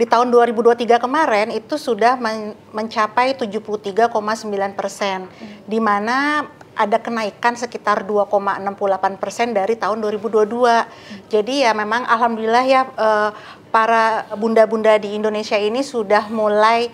di tahun 2023 kemarin itu sudah mencapai 73,9%, di mana ada kenaikan sekitar 2,68% dari tahun 2022. Jadi ya memang alhamdulillah ya para bunda-bunda di Indonesia ini sudah mulai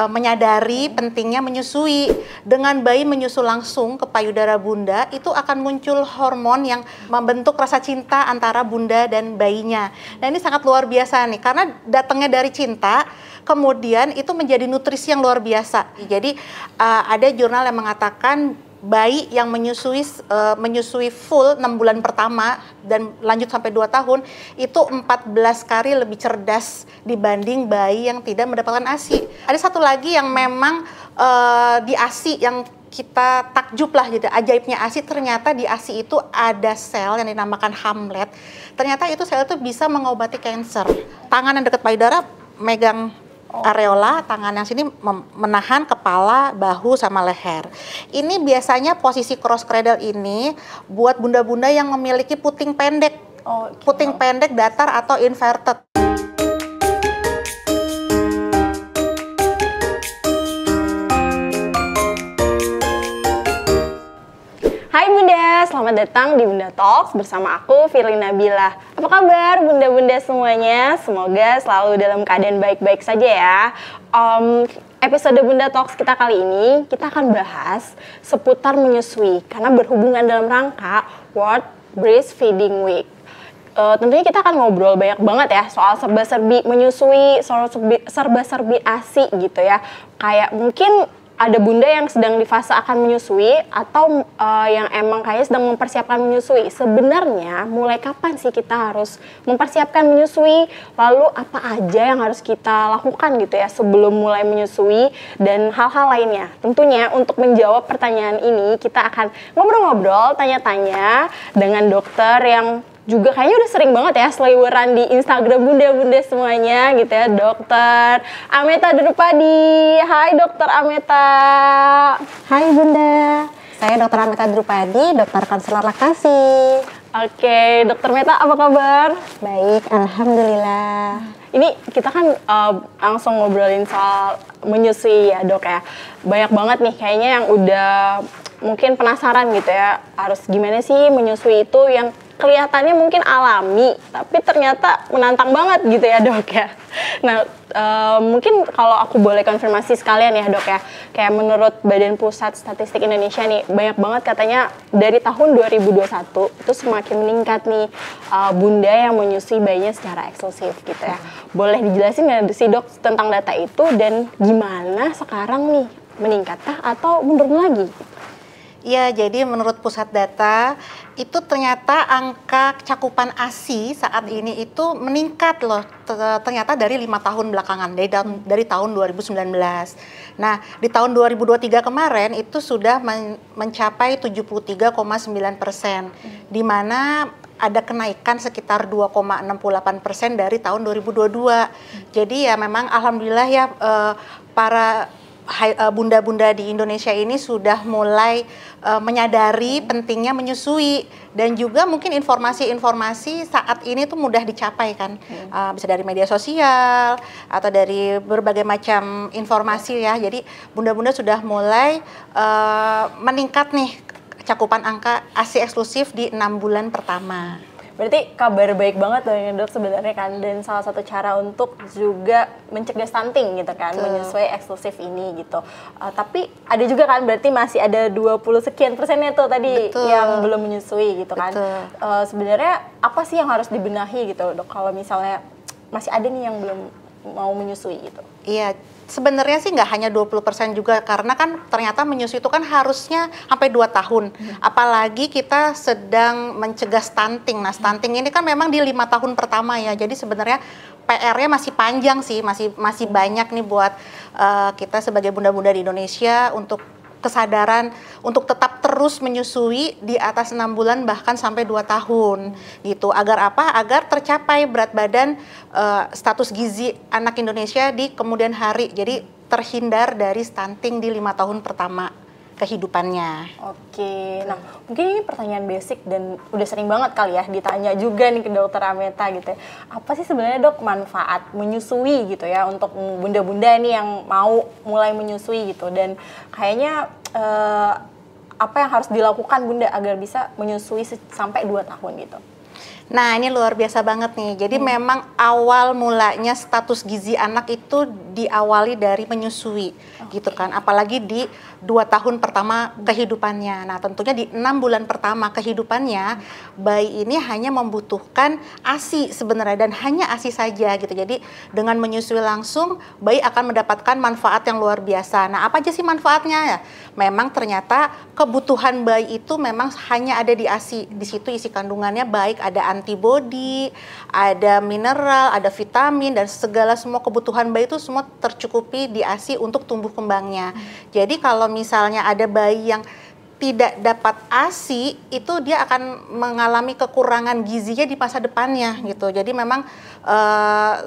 menyadari pentingnya menyusui. Dengan bayi menyusu langsung ke payudara bunda, itu akan muncul hormon yang membentuk rasa cinta antara bunda dan bayinya. Nah ini sangat luar biasa nih, karena datangnya dari cinta, kemudian itu menjadi nutrisi yang luar biasa. Jadi ada jurnal yang mengatakan bayi yang menyusui full 6 bulan pertama dan lanjut sampai 2 tahun itu 14 kali lebih cerdas dibanding bayi yang tidak mendapatkan ASI. Ada satu lagi yang memang di ASI yang kita takjub lah gitu, ajaibnya ASI, ternyata di ASI itu ada sel yang dinamakan Hamlet. Ternyata itu sel itu bisa mengobati kanker. Tangan yang dekat payudara megang areola, tangan yang sini menahan kepala, bahu, sama leher. Ini biasanya posisi cross cradle ini buat bunda-bunda yang memiliki puting pendek, puting pendek datar atau inverted. Hai Bunda, selamat datang di Bunda Talks bersama aku Firly Nabila. Apa kabar bunda-bunda semuanya? Semoga selalu dalam keadaan baik-baik saja ya. Episode Bunda Talks kita kali ini kita akan bahas seputar menyusui karena berhubungan dalam rangka World Breastfeeding Week. Tentunya kita akan ngobrol banyak banget ya soal serba-serbi menyusui, soal serba-serbi ASI gitu ya. Kayak mungkin ada bunda yang sedang di fase akan menyusui atau yang emang kayaknya sedang mempersiapkan menyusui. Sebenarnya mulai kapan sih kita harus mempersiapkan menyusui? Lalu apa aja yang harus kita lakukan gitu ya sebelum mulai menyusui dan hal-hal lainnya. Tentunya untuk menjawab pertanyaan ini kita akan ngobrol-ngobrol, tanya-tanya dengan dokter yang juga kayaknya udah sering banget ya seliweran di Instagram bunda-bunda semuanya gitu ya, Dokter Ameta Drupadi. Hai Dokter Ameta. Hai Bunda, saya Dokter Ameta Drupadi, dokter konselor laktasi. Oke, Dokter Meta apa kabar? Baik, alhamdulillah. Ini kita kan langsung ngobrolin soal menyusui ya dok ya. Banyak banget nih kayaknya yang udah mungkin penasaran gitu ya, harus gimana sih menyusui itu yang kelihatannya mungkin alami, tapi ternyata menantang banget gitu ya dok ya. Nah mungkin kalau aku boleh konfirmasi sekalian ya dok ya, kayak menurut Badan Pusat Statistik Indonesia nih, banyak banget katanya dari tahun 2021 itu semakin meningkat nih bunda yang menyusui bayinya secara eksklusif gitu ya. Boleh dijelasin nggak sih dok tentang data itu dan gimana sekarang nih, meningkatkah atau menurun lagi? Ya, jadi menurut pusat data itu ternyata angka cakupan ASI saat ini itu meningkat loh, ternyata dari 5 tahun belakangan, dari tahun 2019. Nah, di tahun 2023 kemarin itu sudah mencapai 73,9%, di mana ada kenaikan sekitar 2,68% dari tahun 2022. Jadi ya memang alhamdulillah ya para bunda-bunda di Indonesia ini sudah mulai menyadari pentingnya menyusui, dan juga mungkin informasi-informasi saat ini tuh mudah dicapai kan, bisa dari media sosial atau dari berbagai macam informasi ya. Jadi bunda-bunda sudah mulai meningkat nih cakupan angka ASI eksklusif di 6 bulan pertama. Berarti kabar baik banget dong ya dok sebenarnya kan, dan salah satu cara untuk juga mencegah stunting gitu kan, menyusui eksklusif ini gitu. Tapi ada juga kan berarti masih ada 20 sekian persennya tuh tadi yang belum menyusui gitu kan. Sebenarnya apa sih yang harus dibenahi gitu dok kalau misalnya masih ada nih yang belum mau menyusui gitu? Iya, sebenarnya sih nggak hanya 20% juga, karena kan ternyata menyusui itu kan harusnya sampai 2 tahun. Apalagi kita sedang mencegah stunting. Nah, stunting ini kan memang di 5 tahun pertama ya. Jadi sebenarnya PR-nya masih panjang sih, masih banyak nih buat kita sebagai bunda-bunda di Indonesia untuk kesadaran untuk tetap terus menyusui di atas 6 bulan bahkan sampai 2 tahun gitu. Agar apa? Agar tercapai berat badan status gizi anak Indonesia di kemudian hari. Jadi terhindar dari stunting di 5 tahun pertama. kehidupannya. Oke, nah mungkin ini pertanyaan basic dan udah sering banget kali ya ditanya juga nih ke dokter Ameta gitu ya. Apa sih sebenarnya dok manfaat menyusui gitu ya untuk bunda-bunda nih yang mau mulai menyusui gitu, dan kayaknya apa yang harus dilakukan bunda agar bisa menyusui sampai 2 tahun gitu? Nah, ini luar biasa banget nih. Jadi memang awal mulanya status gizi anak itu diawali dari menyusui, gitu kan. Apalagi di 2 tahun pertama kehidupannya. Nah, tentunya di 6 bulan pertama kehidupannya, bayi ini hanya membutuhkan ASI sebenarnya, dan hanya ASI saja gitu. Jadi dengan menyusui langsung, bayi akan mendapatkan manfaat yang luar biasa. Nah, apa aja sih manfaatnya ya? Memang ternyata kebutuhan bayi itu memang hanya ada di ASI. Di situ isi kandungannya baik ada antibodi, ada mineral, ada vitamin, dan segala semua kebutuhan bayi itu semua tercukupi di ASI untuk tumbuh kembangnya. Jadi kalau misalnya ada bayi yang tidak dapat ASI, itu dia akan mengalami kekurangan gizinya di masa depannya gitu. Jadi memang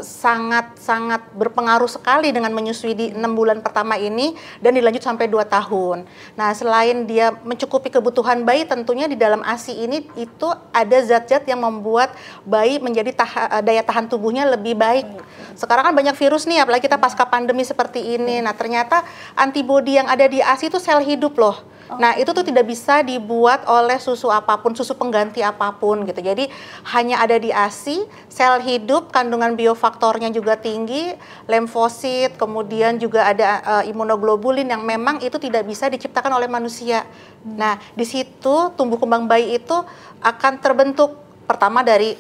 sangat berpengaruh sekali dengan menyusui di 6 bulan pertama ini dan dilanjut sampai 2 tahun. Nah, selain dia mencukupi kebutuhan bayi, tentunya di dalam ASI ini itu ada zat-zat yang membuat bayi menjadi daya tahan tubuhnya lebih baik. Sekarang kan banyak virus nih, apalagi kita pasca pandemi seperti ini. Nah, ternyata antibodi yang ada di ASI itu sel hidup loh. Nah, itu tuh tidak bisa dibuat oleh susu apapun, susu pengganti apapun gitu. Jadi hanya ada di ASI, sel hidup, kandungan biofaktornya juga tinggi, lemfosit, kemudian juga ada imunoglobulin yang memang itu tidak bisa diciptakan oleh manusia. Nah, di situ tumbuh kembang bayi itu akan terbentuk pertama dari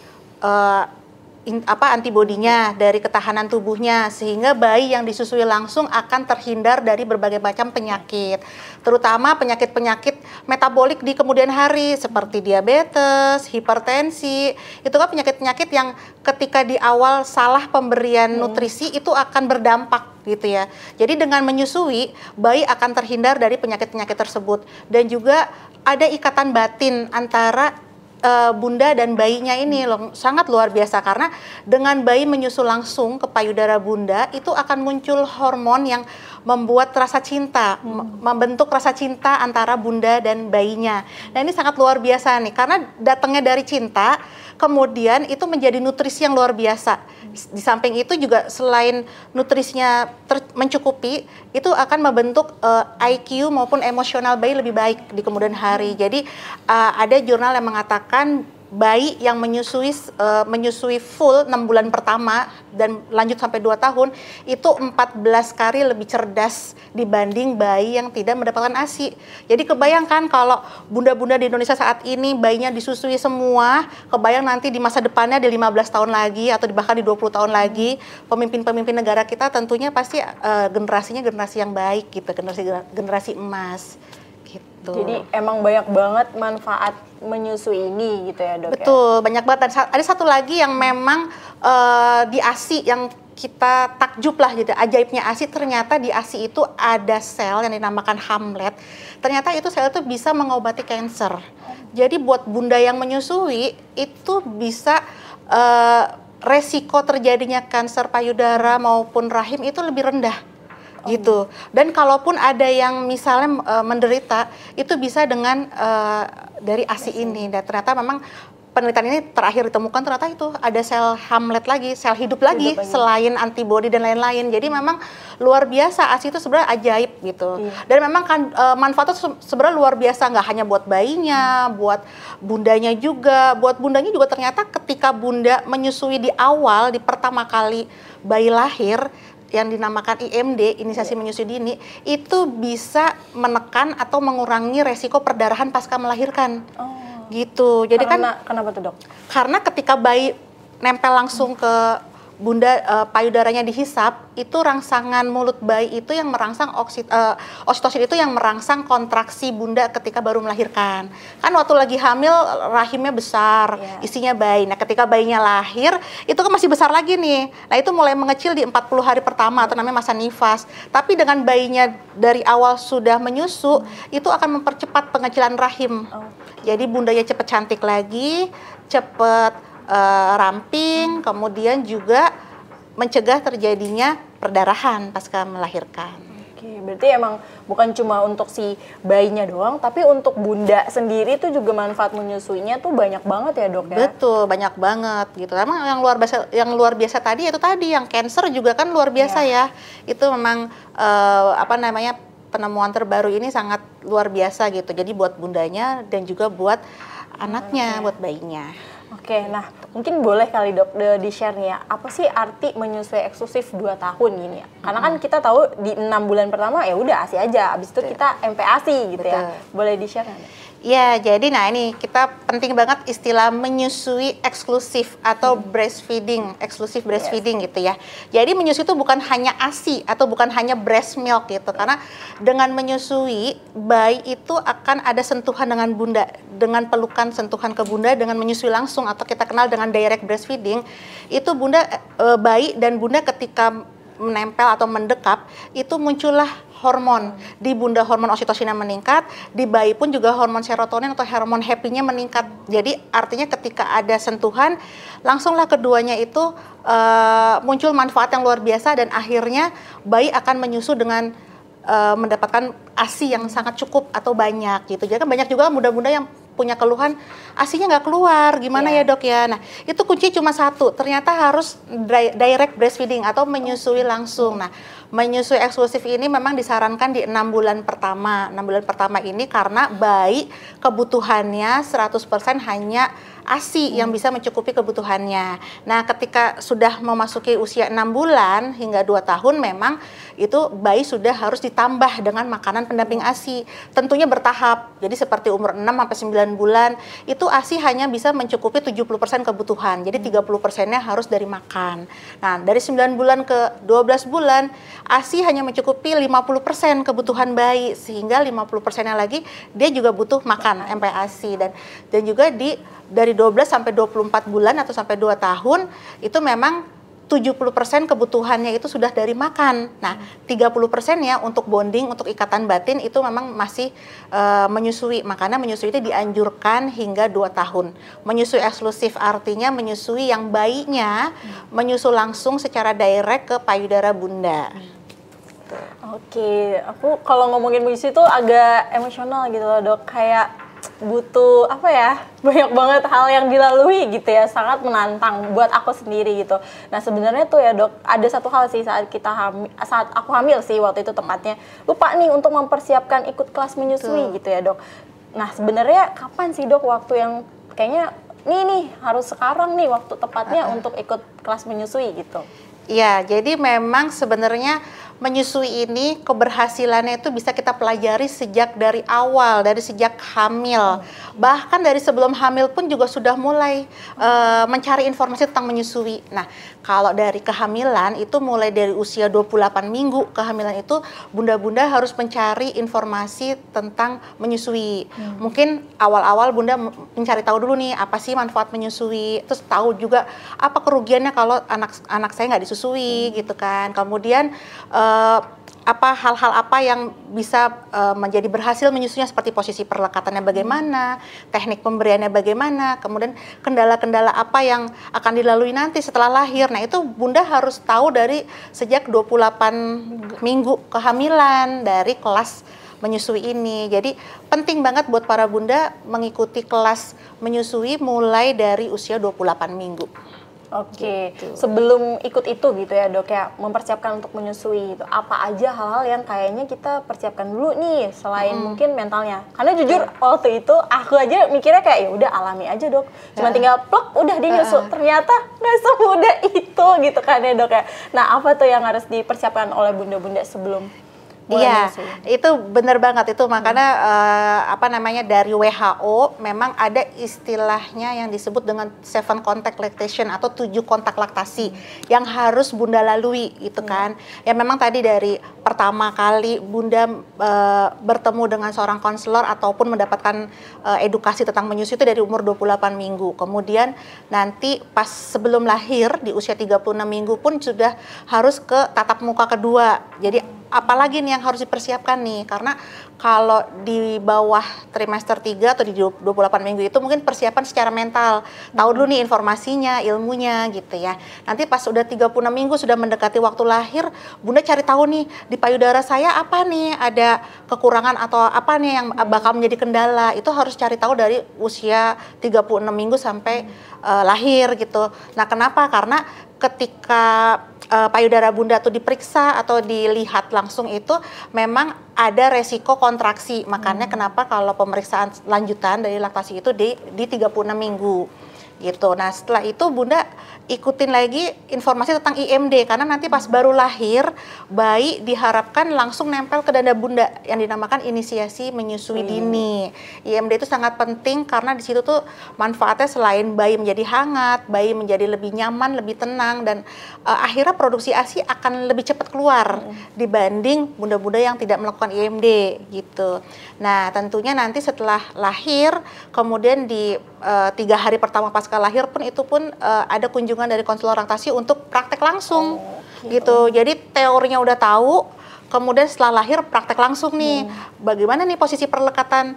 antibodinya, dari ketahanan tubuhnya, sehingga bayi yang disusui langsung akan terhindar dari berbagai macam penyakit, terutama penyakit-penyakit metabolik di kemudian hari seperti diabetes, hipertensi. Itu kan penyakit-penyakit yang ketika di awal salah pemberian nutrisi itu akan berdampak gitu ya. Jadi dengan menyusui, bayi akan terhindar dari penyakit-penyakit tersebut, dan juga ada ikatan batin antara bunda dan bayinya ini loh, sangat luar biasa, karena dengan bayi menyusu langsung ke payudara bunda itu akan muncul hormon yang membuat rasa cinta, membentuk rasa cinta antara bunda dan bayinya. Nah, ini sangat luar biasa nih, karena datangnya dari cinta, kemudian itu menjadi nutrisi yang luar biasa. Di samping itu juga selain nutrisinya mencukupi, itu akan membentuk IQ maupun emosional bayi lebih baik di kemudian hari. Jadi ada jurnal yang mengatakan bayi yang menyusui full 6 bulan pertama dan lanjut sampai 2 tahun itu 14 kali lebih cerdas dibanding bayi yang tidak mendapatkan ASI. Jadi kebayangkan kalau bunda-bunda di Indonesia saat ini bayinya disusui semua, kebayang nanti di masa depannya di 15 tahun lagi atau bahkan di 20 tahun lagi, pemimpin-pemimpin negara kita tentunya pasti generasinya generasi yang baik gitu, generasi emas. Gitu. Jadi emang banyak banget manfaat menyusui ini gitu ya dok. Betul, banyak banget. Dan ada satu lagi yang memang di ASI yang kita takjub lah gitu, ajaibnya ASI, ternyata di ASI itu ada sel yang dinamakan Hamlet. Ternyata itu sel itu bisa mengobati kanker. Jadi buat bunda yang menyusui itu bisa resiko terjadinya kanker payudara maupun rahim itu lebih rendah. Gitu. Dan kalaupun ada yang misalnya menderita, itu bisa dengan dari ASI ini. Dan ternyata memang penelitian ini terakhir ditemukan ternyata itu ada sel Hamlet lagi, sel hidup lagi selain antibodi dan lain-lain. Jadi memang luar biasa, ASI itu sebenarnya ajaib gitu. Dan memang kan manfaatnya sebenarnya luar biasa, nggak hanya buat bayinya, buat bundanya juga. Buat bundanya juga ternyata ketika bunda menyusui di awal, di pertama kali bayi lahir, yang dinamakan IMD, inisiasi menyusui dini, itu bisa menekan atau mengurangi resiko perdarahan pasca melahirkan. Gitu. Jadi kenapa tuh dok? Karena ketika bayi nempel langsung ke bunda, payudaranya dihisap, itu rangsangan mulut bayi itu yang merangsang oksitosin itu yang merangsang kontraksi bunda ketika baru melahirkan. Kan waktu lagi hamil rahimnya besar, isinya bayi. Nah, ketika bayinya lahir, itu kan masih besar lagi nih. Nah, itu mulai mengecil di 40 hari pertama atau namanya masa nifas. Tapi dengan bayinya dari awal sudah menyusu, itu akan mempercepat pengecilan rahim. Jadi bundanya cepet cantik lagi, cepet ramping, kemudian juga mencegah terjadinya perdarahan pasca melahirkan. Oke, Berarti emang bukan cuma untuk si bayinya doang, tapi untuk bunda sendiri tuh juga manfaat menyusuinya tuh banyak banget ya dok ya? Betul, banyak banget gitu. Emang yang luar biasa tadi itu tadi yang cancer juga kan luar biasa ya. Itu memang penemuan terbaru ini sangat luar biasa gitu. Jadi buat bundanya dan juga buat anaknya, buat bayinya. Oke, nah mungkin boleh kali dok di-share nih ya, apa sih arti menyusui eksklusif 2 tahun gini ya? Karena kan kita tahu di 6 bulan pertama ya udah ASI aja, abis itu kita MPASI gitu ya. Boleh di-share nggak? Ya, jadi ini kita penting banget istilah menyusui eksklusif atau breastfeeding, eksklusif breastfeeding gitu ya. Jadi menyusui itu bukan hanya ASI atau bukan hanya breast milk gitu, karena dengan menyusui bayi itu akan ada sentuhan dengan bunda, dengan pelukan sentuhan ke bunda dengan menyusui langsung atau kita kenal dengan direct breastfeeding. Itu bayi dan bunda ketika menempel atau mendekap itu muncullah hormon di bunda, hormon oksitosinnya meningkat, di bayi pun juga hormon serotonin atau hormon happy-nya meningkat. Jadi artinya ketika ada sentuhan langsunglah keduanya itu muncul manfaat yang luar biasa dan akhirnya bayi akan menyusu dengan mendapatkan ASI yang sangat cukup atau banyak gitu. Jadi kan banyak juga bunda-bunda yang punya keluhan ASInya nggak keluar, gimana ya dok ya? Nah itu kunci cuma satu, ternyata harus direct breastfeeding atau menyusui langsung. Nah menyusui eksklusif ini memang disarankan di 6 bulan pertama. 6 bulan pertama ini karena bayi kebutuhannya 100% hanya ASI yang bisa mencukupi kebutuhannya. Nah, ketika sudah memasuki usia 6 bulan hingga 2 tahun memang itu bayi sudah harus ditambah dengan makanan pendamping ASI. Tentunya bertahap. Jadi seperti umur 6 sampai 9 bulan itu ASI hanya bisa mencukupi 70% kebutuhan. Jadi 30%-nya harus dari makan. Nah, dari 9 bulan ke 12 bulan ASI hanya mencukupi 50% kebutuhan bayi, sehingga 50%-nya lagi dia juga butuh makan MPASI dan juga dari 12 sampai 24 bulan atau sampai 2 tahun itu memang 70% kebutuhannya itu sudah dari makan. Nah, 30%-nya untuk bonding, untuk ikatan batin itu memang masih menyusui. Makanya menyusui itu dianjurkan hingga 2 tahun. Menyusui eksklusif artinya menyusui yang bayinya menyusu langsung secara direct ke payudara bunda. Oke, aku kalau ngomongin menyusui itu agak emosional gitu loh dok, kayak butuh banyak banget hal yang dilalui gitu ya, sangat menantang buat aku sendiri gitu. Nah sebenarnya tuh ya dok, ada satu hal sih saat aku hamil sih waktu itu tepatnya, lupa nih untuk mempersiapkan ikut kelas menyusui gitu ya dok. Nah sebenarnya kapan sih dok waktu yang kayaknya nih harus sekarang nih waktu tepatnya untuk ikut kelas menyusui gitu? Iya, jadi memang sebenarnya menyusui ini keberhasilannya itu bisa kita pelajari sejak dari awal, dari sejak hamil. Bahkan dari sebelum hamil pun juga sudah mulai mencari informasi tentang menyusui. Nah, kalau dari kehamilan itu mulai dari usia 28 minggu kehamilan itu bunda-bunda harus mencari informasi tentang menyusui. Mungkin awal-awal bunda mencari tahu dulu nih apa sih manfaat menyusui, terus tahu juga apa kerugiannya kalau anak saya nggak disusui gitu kan. Kemudian hal-hal apa yang bisa menjadi berhasil menyusunya, seperti posisi perlekatannya bagaimana, teknik pemberiannya bagaimana, kemudian kendala-kendala apa yang akan dilalui nanti setelah lahir. Nah itu bunda harus tahu dari sejak 28 minggu kehamilan dari kelas menyusui ini. Jadi penting banget buat para bunda mengikuti kelas menyusui mulai dari usia 28 minggu. Oke, sebelum ikut itu gitu ya dok ya, mempersiapkan untuk menyusui itu apa aja hal-hal yang kayaknya kita persiapkan dulu nih selain mungkin mentalnya. Karena jujur waktu itu aku aja mikirnya kayak ya udah alami aja dok, cuma tinggal pluk udah dia nyusu. Ternyata nggak semudah itu gitu kan ya dok ya. Nah apa tuh yang harus dipersiapkan oleh bunda-bunda sebelum? Iya, itu benar banget itu, makanya dari WHO memang ada istilahnya yang disebut dengan 7 contact lactation atau 7 kontak laktasi yang harus bunda lalui gitu kan. Ya memang tadi dari pertama kali bunda bertemu dengan seorang konselor ataupun mendapatkan edukasi tentang menyusui itu dari umur 28 minggu. Kemudian nanti pas sebelum lahir di usia 36 minggu pun sudah harus ke tatap muka kedua. Jadi apalagi nih yang harus dipersiapkan nih, karena kalau di bawah trimester 3 atau di 28 minggu itu mungkin persiapan secara mental. Tahu dulu nih informasinya, ilmunya gitu ya. Nanti pas udah 36 minggu sudah mendekati waktu lahir, Bunda cari tahu nih di payudara saya apa nih, ada kekurangan atau apa nih yang bakal menjadi kendala. Itu harus cari tahu dari usia 36 minggu sampai lahir gitu. Nah, kenapa? Karena ketika payudara Bunda tuh diperiksa atau dilihat langsung itu memang ada resiko kontraksi. Makanya kenapa kalau pemeriksaan lanjutan dari laktasi itu di 36 minggu gitu. Nah, setelah itu Bunda ikutin lagi informasi tentang IMD karena nanti pas baru lahir bayi diharapkan langsung nempel ke dada Bunda yang dinamakan inisiasi menyusui dini. IMD itu sangat penting karena di situ tuh manfaatnya selain bayi menjadi hangat, bayi menjadi lebih nyaman, lebih tenang dan akhirnya produksi ASI akan lebih cepat keluar dibanding bunda-bunda yang tidak melakukan IMD gitu. Nah, tentunya nanti setelah lahir kemudian di 3 hari pertama pasca lahir pun itu pun ada kunjungan dari konselor laktasi untuk praktek langsung gitu. Jadi teorinya udah tahu, kemudian setelah lahir praktek langsung nih. Bagaimana nih posisi perlekatan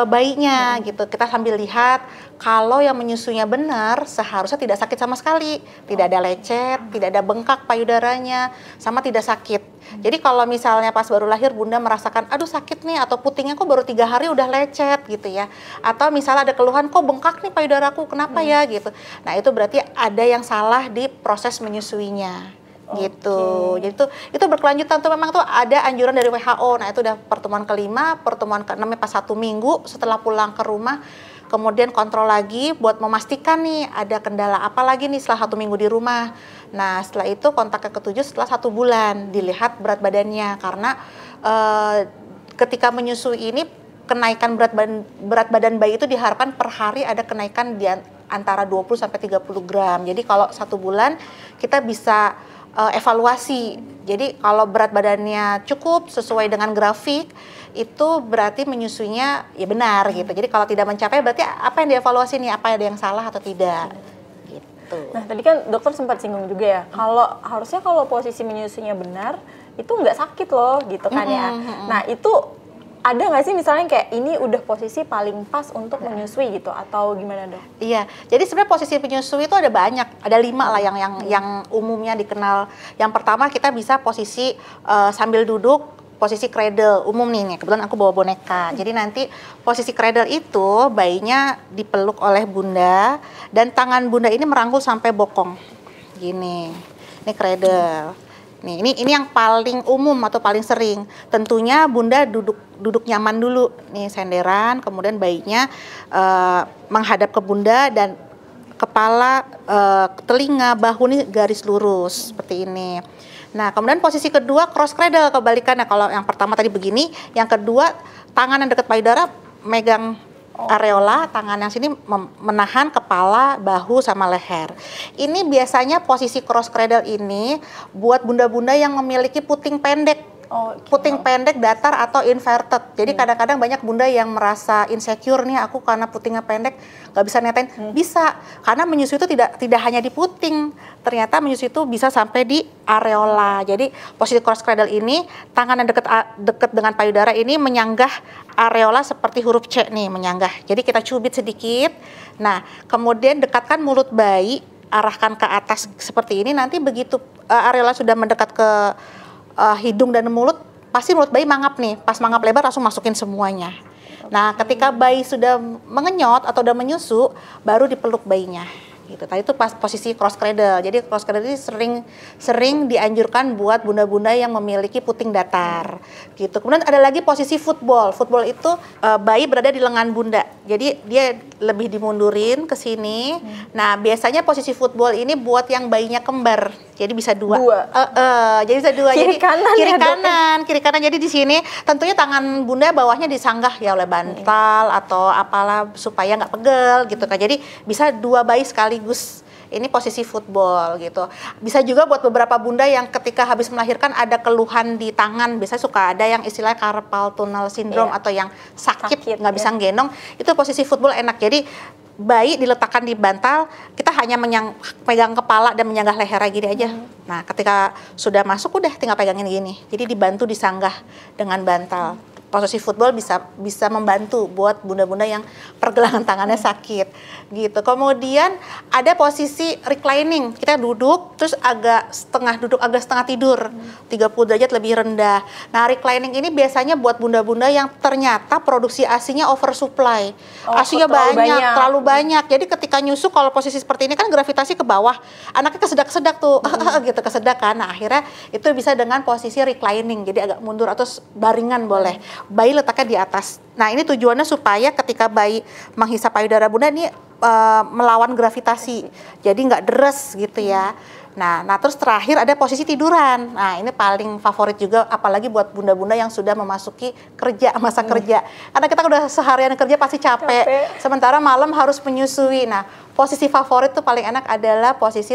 bayinya gitu. Kita sambil lihat kalau yang menyusunya benar seharusnya tidak sakit sama sekali. Tidak ada lecet, tidak ada bengkak payudaranya, sama tidak sakit. Jadi kalau misalnya pas baru lahir Bunda merasakan aduh sakit nih atau putingnya kok baru 3 hari udah lecet gitu ya. Atau misalnya ada keluhan kok bengkak nih payudaraku, kenapa ya gitu. Nah, itu berarti ada yang salah di proses menyusuinya. Gitu. Jadi itu berkelanjutan tuh memang tuh ada anjuran dari WHO. Nah, itu udah pertemuan kelima, pertemuan ke-6 pas 1 minggu setelah pulang ke rumah. Kemudian kontrol lagi buat memastikan nih ada kendala apa lagi nih setelah 1 minggu di rumah. Nah, setelah itu kontak ke-7 setelah 1 bulan dilihat berat badannya karena ketika menyusui ini kenaikan berat badan bayi itu diharapkan per hari ada kenaikan di antara 20 sampai 30 gram. Jadi kalau 1 bulan kita bisa evaluasi. Jadi kalau berat badannya cukup sesuai dengan grafik itu berarti menyusuinya ya benar gitu. Jadi kalau tidak mencapai berarti apa yang dievaluasi nih, apa ada yang salah atau tidak gitu. Nah, tadi kan dokter sempat singgung juga ya, kalau harusnya kalau posisi menyusunya benar itu nggak sakit loh gitu kan ya. Nah, itu ada nggak sih misalnya kayak ini udah posisi paling pas untuk menyusui gitu atau gimana dok? Iya, jadi sebenarnya posisi penyusui itu ada banyak, ada 5 lah yang umumnya dikenal. Yang pertama kita bisa posisi sambil duduk, posisi cradle umum nih, kebetulan aku bawa boneka. Jadi nanti posisi cradle itu bayinya dipeluk oleh Bunda dan tangan Bunda ini merangkul sampai bokong. Gini. Ini cradle. Nih, ini yang paling umum atau paling sering. Tentunya Bunda duduk nyaman dulu. Nih senderan, kemudian bayinya menghadap ke Bunda dan kepala, telinga, bahu ini garis lurus seperti ini. Nah, kemudian posisi kedua cross cradle, kebalikannya. Kalau yang pertama tadi begini, yang kedua tangan yang dekat payudara megang areola, tangan yang sini menahan kepala, bahu sama leher. Ini biasanya posisi cross cradle ini buat bunda-bunda yang memiliki puting pendek. Puting pendek, datar atau inverted. Jadi kadang-kadang banyak bunda yang merasa insecure nih, aku karena putingnya pendek nggak bisa netain. Bisa, karena menyusui itu tidak hanya di puting. Ternyata menyusui itu bisa sampai di areola. Jadi posisi cross cradle ini, tangan yang dekat dengan payudara ini menyanggah areola seperti huruf C nih, menyanggah. Jadi kita cubit sedikit. Nah, kemudian dekatkan mulut bayi, arahkan ke atas seperti ini. Nanti begitu areola sudah mendekat ke hidung dan mulut, pasti mulut bayi mangap nih. Pas mangap lebar langsung masukin semuanya. Nah, ketika bayi sudah mengenyot atau udah menyusu, baru dipeluk bayinya. Gitu. Tadi itu pas posisi cross cradle. Jadi cross cradle ini sering dianjurkan buat bunda-bunda yang memiliki puting datar. Gitu. Kemudian ada lagi posisi football. Football itu bayi berada di lengan bunda. Jadi dia lebih dimundurin ke sini. Nah, biasanya posisi football ini buat yang bayinya kembar. Jadi bisa dua. Jadi bisa dua. Kiri kanan. Kiri kanan. Jadi di sini tentunya tangan bunda bawahnya disanggah ya oleh bantal atau apalah supaya nggak pegel gitu kan. Jadi bisa 2 bayi sekaligus. Ini posisi football gitu. Bisa juga buat beberapa bunda yang ketika habis melahirkan ada keluhan di tangan. Biasanya suka ada yang istilahnya carpal tunnel syndrome atau yang sakit nggak bisa nggendong. Itu posisi football enak. Jadi bayi diletakkan di bantal, kita hanya pegang kepala dan menyanggah lehernya gini aja. Nah, ketika sudah masuk udah tinggal pegangin gini. Jadi dibantu disanggah dengan bantal. posisi football bisa membantu buat bunda-bunda yang pergelangan tangannya sakit gitu. Kemudian ada posisi reclining, kita duduk terus agak setengah tidur, 30 derajat lebih rendah. Nah, reclining ini biasanya buat bunda-bunda yang ternyata produksi ASI-nya oversupply. ASI-nya terlalu banyak. Jadi ketika nyusu kalau posisi seperti ini kan gravitasi ke bawah, anaknya kesedak-kesedak tuh, gitu kesedak kan. Nah, akhirnya itu bisa dengan posisi reclining, jadi agak mundur atau baringan boleh. Bayi letaknya di atas. Nah, ini tujuannya supaya ketika bayi menghisap payudara bunda ini melawan gravitasi, jadi nggak deres gitu ya. Nah, terus terakhir ada posisi tiduran. Nah, ini paling favorit juga, apalagi buat bunda-bunda yang sudah memasuki masa kerja. Karena kita udah seharian kerja pasti capek. Sementara malam harus menyusui. Nah, posisi favorit tuh paling enak adalah posisi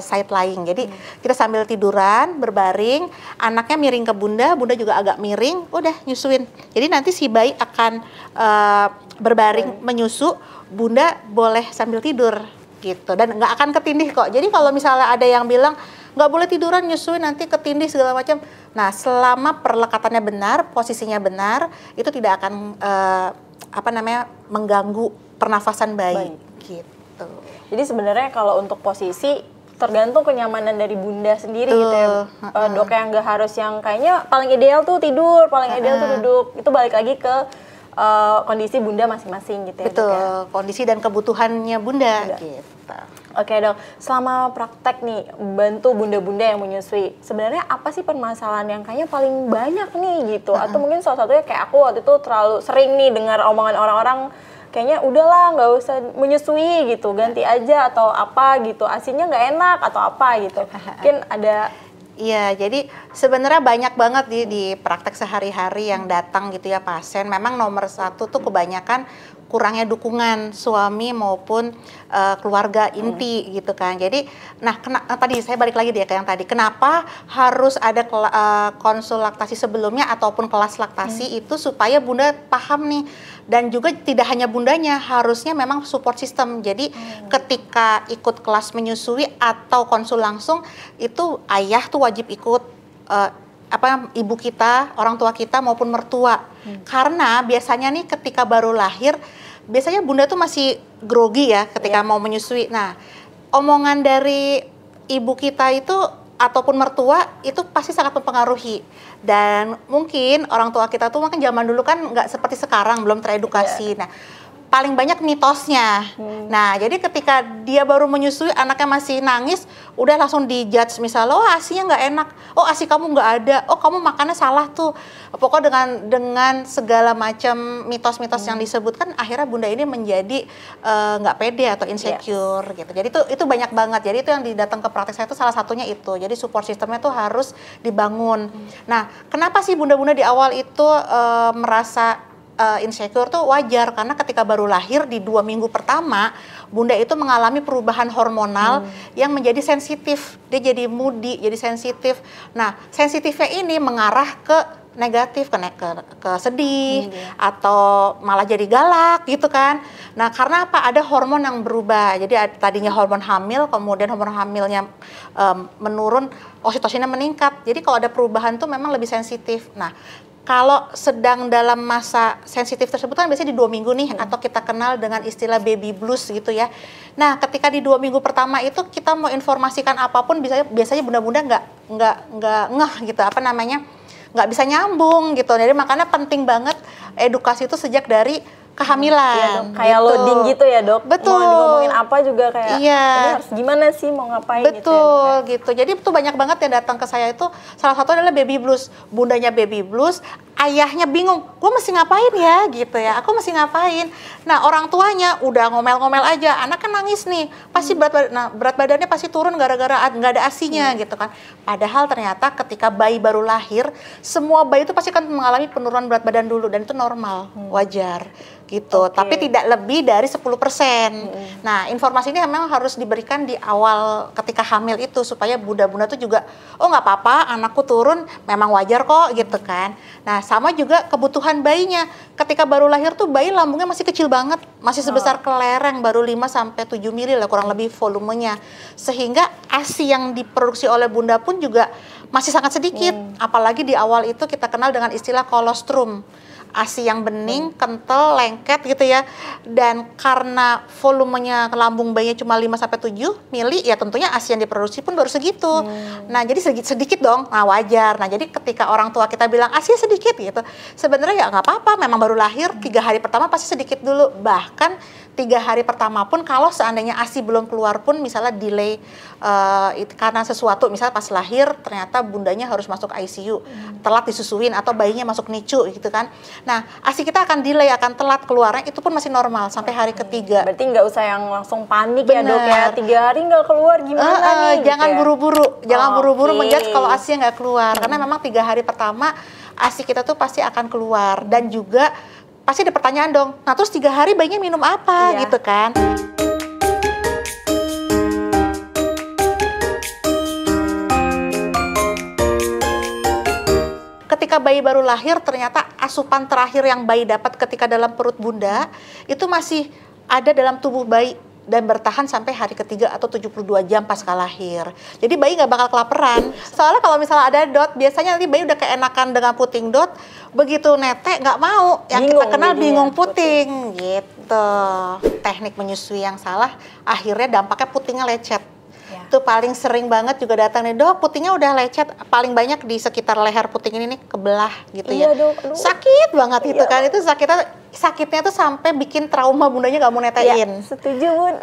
side lying. Jadi kita sambil tiduran, berbaring, anaknya miring ke bunda, bunda juga agak miring, udah nyusuin. Jadi nanti si bayi akan berbaring menyusu, bunda boleh sambil tidur gitu, dan nggak akan ketindih kok. Jadi kalau misalnya ada yang bilang nggak boleh tiduran nyusuin nanti ketindih segala macam, nah selama perlekatannya benar, posisinya benar, itu tidak akan mengganggu pernafasan bayi. Gitu. Jadi sebenarnya kalau untuk posisi tergantung kenyamanan dari bunda sendiri gitu ya, dok, yang nggak harus yang kayaknya paling ideal tuh tidur, paling ideal tuh duduk. Itu balik lagi ke kondisi bunda masing-masing gitu ya. Betul, dok, ya? kondisi dan kebutuhannya bunda. Gitu. Oke dok, selama praktek nih bantu bunda-bunda yang menyusui, sebenarnya apa sih permasalahan yang kayaknya paling banyak nih gitu? Atau mungkin salah satunya kayak aku waktu itu terlalu sering nih dengar omongan orang-orang kayaknya udahlah nggak usah menyusui gitu, ganti aja atau apa gitu, ASI-nya nggak enak atau apa gitu. Mungkin ada. Iya, jadi sebenarnya banyak banget di praktek sehari-hari yang datang gitu ya pasien. Memang nomor satu tuh kebanyakan kurangnya dukungan suami maupun keluarga inti gitu kan. Jadi, tadi saya balik lagi dia ke yang tadi. Kenapa harus ada konsul laktasi sebelumnya ataupun kelas laktasi itu supaya bunda paham nih. Dan juga tidak hanya bundanya, harusnya memang support system. Jadi ketika ikut kelas menyusui atau konsul langsung, itu ayah tuh wajib ikut, ibu kita, orang tua kita maupun mertua. Karena biasanya nih ketika baru lahir, biasanya bunda tuh masih grogi ya ketika mau menyusui. Nah, omongan dari ibu kita itu ataupun mertua itu pasti sangat mempengaruhi. Dan mungkin orang tua kita tuh makan zaman dulu kan nggak seperti sekarang, belum teredukasi. Nah, paling banyak mitosnya. Nah, jadi ketika dia baru menyusui, anaknya masih nangis, udah langsung dijudge misalnya, oh ASI-nya nggak enak, oh ASI kamu nggak ada, oh kamu makannya salah tuh. Pokoknya dengan segala macam mitos-mitos yang disebutkan, akhirnya bunda ini menjadi nggak pede atau insecure gitu. Jadi itu banyak banget. Jadi itu yang datang ke praktek saya itu salah satunya itu. Jadi support sistemnya tuh harus dibangun. Nah, kenapa sih bunda-bunda di awal itu merasa insecure tuh wajar, karena ketika baru lahir di 2 minggu pertama bunda itu mengalami perubahan hormonal yang menjadi sensitif, dia jadi moody, jadi sensitif. Nah, sensitifnya ini mengarah ke negatif, ke sedih atau malah jadi galak gitu kan. Nah, karena apa? Ada hormon yang berubah. Jadi tadinya hormon hamil, kemudian hormon hamilnya menurun, oksitosinnya meningkat. Jadi kalau ada perubahan tuh memang lebih sensitif. Nah, kalau sedang dalam masa sensitif tersebut kan biasanya di 2 minggu nih, atau kita kenal dengan istilah baby blues gitu ya. Nah, ketika di 2 minggu pertama itu kita mau informasikan apapun biasanya bunda-bunda nggak ngeh gitu, nggak bisa nyambung gitu. Jadi makanya penting banget edukasi itu sejak dari kehamilan. Iya, dok. Kayak gitu. Loading gitu ya dok. Betul. Mau ngomongin apa juga kayak ini harus gimana sih, mau ngapain. Betul gitu. Jadi itu banyak banget yang datang ke saya itu, salah satu adalah baby blues. Bundanya baby blues, ayahnya bingung, gue mesti ngapain ya gitu ya, aku mesti ngapain. Nah, orang tuanya udah ngomel-ngomel aja, anaknya nangis nih, pasti berat badannya pasti turun gara-gara nggak ada ASI-nya gitu kan. Padahal ternyata ketika bayi baru lahir, semua bayi itu pasti kan mengalami penurunan berat badan dulu, dan itu normal, wajar gitu. Tapi tidak lebih dari 10%. Nah, informasi ini memang harus diberikan di awal ketika hamil itu, supaya bunda-bunda tuh juga, oh nggak apa-apa, anakku turun, memang wajar kok gitu kan. Nah, sama juga kebutuhan bayinya. Ketika baru lahir tuh bayi lambungnya masih kecil banget, masih sebesar kelereng, baru 5-7 mili lah kurang lebih volumenya. Sehingga ASI yang diproduksi oleh bunda pun juga masih sangat sedikit. Apalagi di awal itu kita kenal dengan istilah kolostrum. ASI yang bening, kental, lengket gitu ya. Dan karena volumenya lambung bayinya cuma 5-7 mili, ya tentunya ASI yang diproduksi pun baru segitu. Nah, jadi sedikit dong, nah wajar. Nah, jadi ketika orang tua kita bilang ASI sedikit gitu, sebenarnya ya nggak apa-apa, memang baru lahir, 3 hari pertama pasti sedikit dulu. Bahkan 3 hari pertama pun kalau seandainya ASI belum keluar pun, misalnya delay karena sesuatu, misalnya pas lahir ternyata bundanya harus masuk ICU, telat disusuin atau bayinya masuk NICU gitu kan. Nah, ASI kita akan delay, akan telat keluarnya, itu pun masih normal sampai hari ketiga. Berarti nggak usah yang langsung panik ya dok ya, 3 hari nggak keluar gimana nih? Jangan gitu ya? buru-buru, jangan buru-buru Oke. menjudge kalau ASI nggak keluar, karena memang 3 hari pertama ASI kita tuh pasti akan keluar. Dan juga pasti ada pertanyaan dong, nah terus 3 hari bayinya minum apa Iya. gitu kan. Ketika bayi baru lahir, ternyata asupan terakhir yang bayi dapat ketika dalam perut bunda itu masih ada dalam tubuh bayi dan bertahan sampai hari ketiga atau 72 jam pasca lahir. Jadi bayi nggak bakal kelaparan. Soalnya kalau misalnya ada DOT, biasanya nanti bayi udah keenakan dengan puting DOT, begitu netek nggak mau. Yang kita kenal bingung puting gitu. Teknik menyusui yang salah, akhirnya dampaknya putingnya lecet. Itu paling sering banget juga datang nih, dok putingnya udah lecet, paling banyak di sekitar leher puting ini nih kebelah gitu ya. Dok, sakit banget gitu kan, itu sakitnya tuh sampai bikin trauma, bundanya nggak mau netain. Setuju bun.